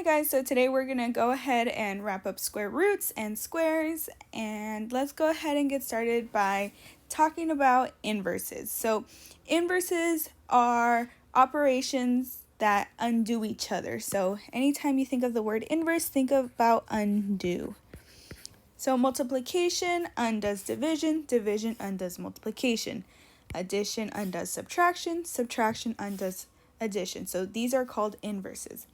guys, so today we're going to go ahead and wrap up square roots and squares, and let's go ahead and get started by talking about inverses. So inverses are operations that undo each other. So anytime you think of the word inverse, think about undo. So multiplication undoes division, division undoes multiplication. Addition undoes subtraction, subtraction undoes addition. So these are called inverses.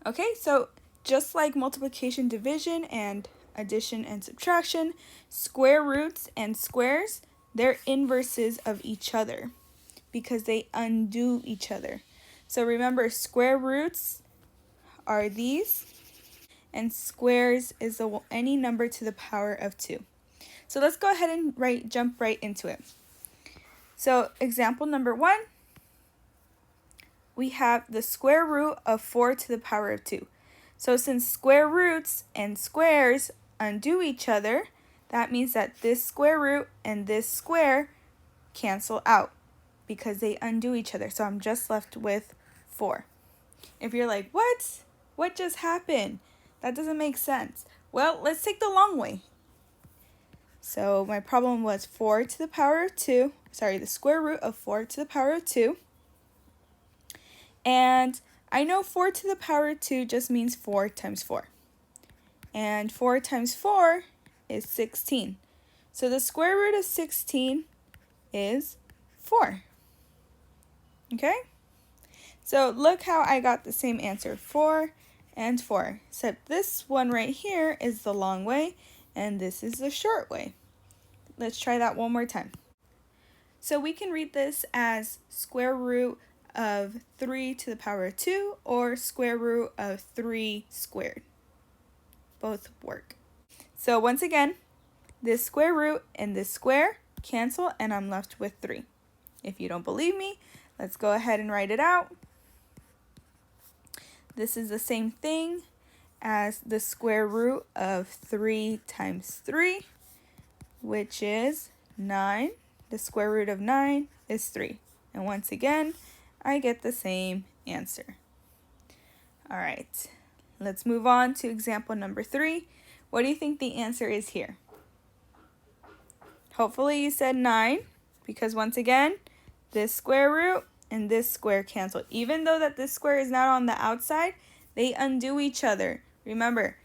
Okay, so just like multiplication, division, and addition and subtraction, square roots and squares, they're inverses of each other because they undo each other. So remember, square roots are these, and squares is any number to the power of 2. So let's go ahead and jump right into it. So example number 1, we have the square root of 4 to the power of 2. So since square roots and squares undo each other, that means that this square root and this square cancel out because they undo each other. So I'm just left with 4. If you're like, what? What just happened? That doesn't make sense. Well, let's take the long way. So my problem was 4 to the power of 2. Sorry, the square root of 4 to the power of 2. And I know 4 to the power of 2 just means 4 times 4. And 4 times 4 is 16. So the square root of 16 is 4. Okay? So look how I got the same answer, 4 and 4. Except this one right here is the long way, and this is the short way. Let's try that one more time. So we can read this as square root of 3 to the power of 2 or square root of 3 squared. Both work. So once again, this square root and this square cancel, and I'm left with 3. If you don't believe me, let's go ahead and write it out. This is the same thing as the square root of 3 times 3, which is 9. The square root of 9 is 3. And once again, I get the same answer. All right, let's move on to example number 3. What do you think the answer is here? Hopefully you said 9, because once again, this square root and this square cancel. Even though that this square is not on the outside, they undo each other. Remember,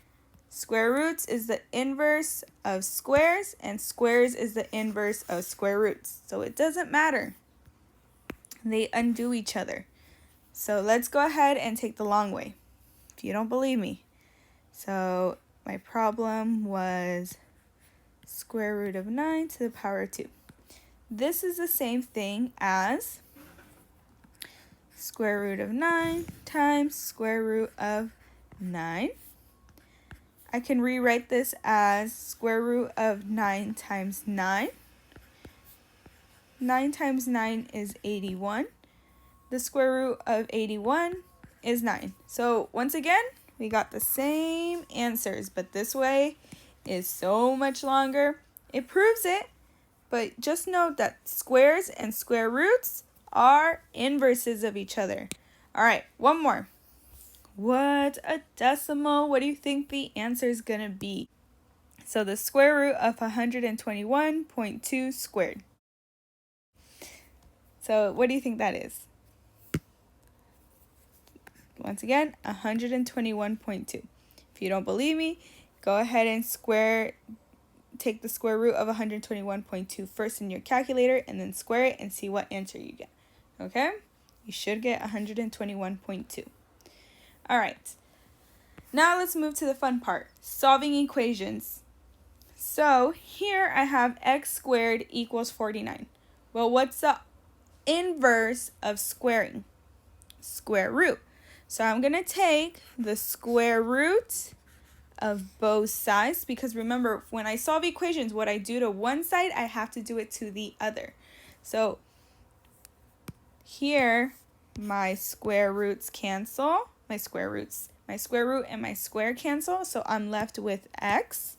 square roots is the inverse of squares, and squares is the inverse of square roots. So it doesn't matter. They undo each other. So let's go ahead and take the long way, if you don't believe me. So my problem was square root of 9 to the power of 2. This is the same thing as square root of 9 times square root of 9. I can rewrite this as square root of 9 times 9. 9 times 9 is 81. The square root of 81 is 9. So once again, we got the same answers, but this way is so much longer. It proves it, but just note that squares and square roots are inverses of each other. All right, one more. What a decimal. What do you think the answer is going to be? So the square root of 121.2 squared. So what do you think that is? Once again, 121.2. If you don't believe me, go ahead and take the square root of 121.2 first in your calculator and then square it and see what answer you get. Okay? You should get 121.2. All right. Now let's move to the fun part, solving equations. So here I have x squared equals 49. Well, what's the inverse of squaring? Square root. So I'm going to take the square root of both sides, because remember, when I solve equations, what I do to one side, I have to do it to the other. So here, my square roots cancel. My square root and my square cancel, so I'm left with x.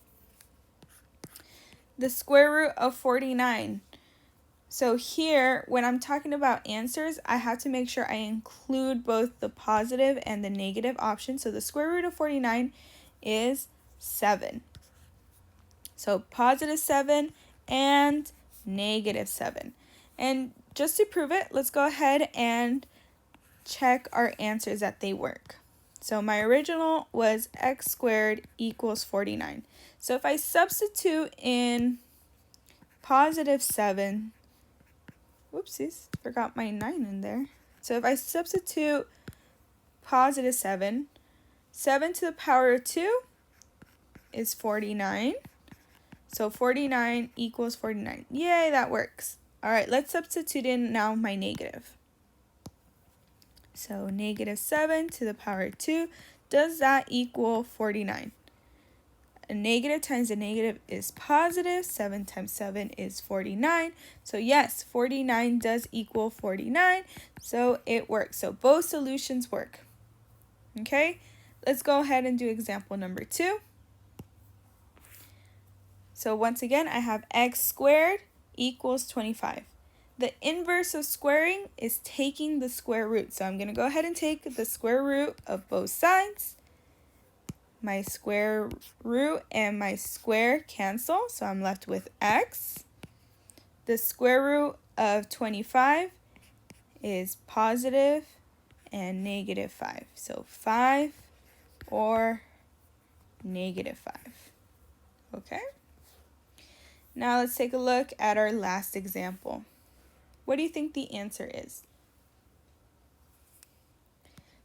The square root of 49. So here, when I'm talking about answers, I have to make sure I include both the positive and the negative option. So the square root of 49 is 7. So positive 7 and negative 7. And just to prove it, let's go ahead and check our answers that they work. So my original was x squared equals 49. So if I substitute in positive 7, whoopsies, forgot my 9 in there. So if I substitute positive 7, 7 to the power of 2 is 49. So 49 equals 49. Yay, that works. All right, let's substitute in now my negative. So negative 7 to the power of 2, does that equal 49? A negative times a negative is positive. 7 times 7 is 49. So yes, 49 does equal 49. So it works. So both solutions work. Okay, let's go ahead and do example number 2. So once again, I have x squared equals 25. The inverse of squaring is taking the square root. So I'm going to go ahead and take the square root of both sides. My square root and my square cancel, so I'm left with x. The square root of 25 is positive and negative 5. So 5 or negative 5. Okay? Now let's take a look at our last example. What do you think the answer is?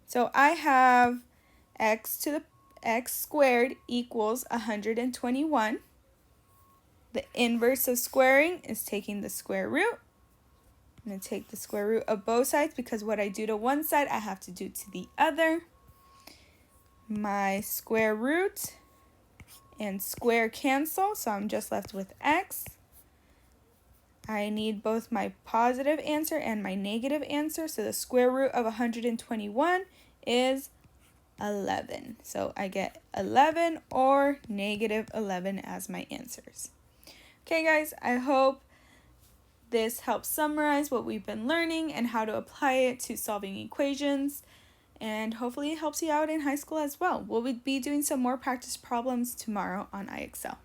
So I have x squared equals 121. The inverse of squaring is taking the square root. I'm going to take the square root of both sides because what I do to one side, I have to do to the other. My square root and square cancel, so I'm just left with x. I need both my positive answer and my negative answer, so the square root of 121 is 11. So I get 11 or negative 11 as my answers. Okay guys, I hope this helps summarize what we've been learning and how to apply it to solving equations, and hopefully it helps you out in high school as well. We'll be doing some more practice problems tomorrow on IXL.